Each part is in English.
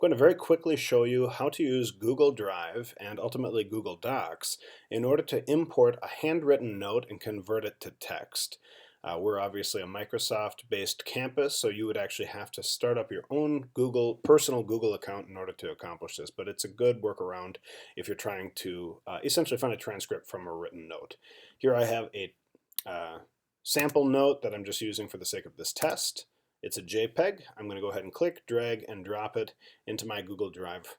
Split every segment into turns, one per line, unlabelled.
going to very quickly show you how to use Google Drive and ultimately Google Docs in order to import a handwritten note and convert it to text. We're obviously a Microsoft-based campus, so you would actually have to start up your own personal Google account in order to accomplish this, but it's a good workaround if you're trying to essentially find a transcript from a written note. Here I have a sample note that I'm just using for the sake of this test. It's a JPEG. I'm going to go ahead and click, drag, and drop it into my Google Drive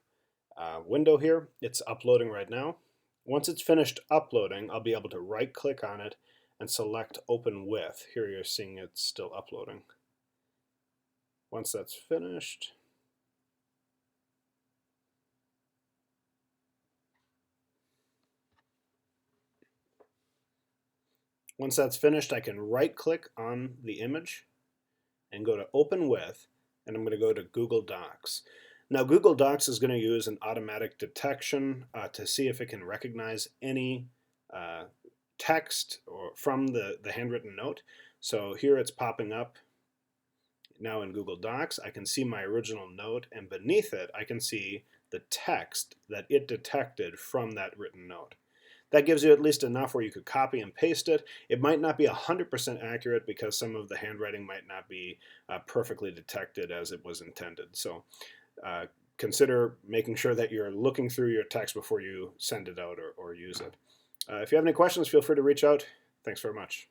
window here. It's uploading right now. Once it's finished uploading, I'll be able to right-click on it and select Open With. Here you're seeing it's still uploading. Once that's finished, I can right-click on the image and go to Open With, and I'm going to go to Google Docs. Now Google Docs is going to use an automatic detection to see if it can recognize any text or from the handwritten note. So here it's popping up now in Google Docs. I can see my original note, and beneath it I can see the text that it detected from that written note. That gives you at least enough where you could copy and paste it. It might not be 100% accurate because some of the handwriting might not be perfectly detected as it was intended. So consider making sure that you're looking through your text before you send it out or use it. If you have any questions, feel free to reach out. Thanks very much.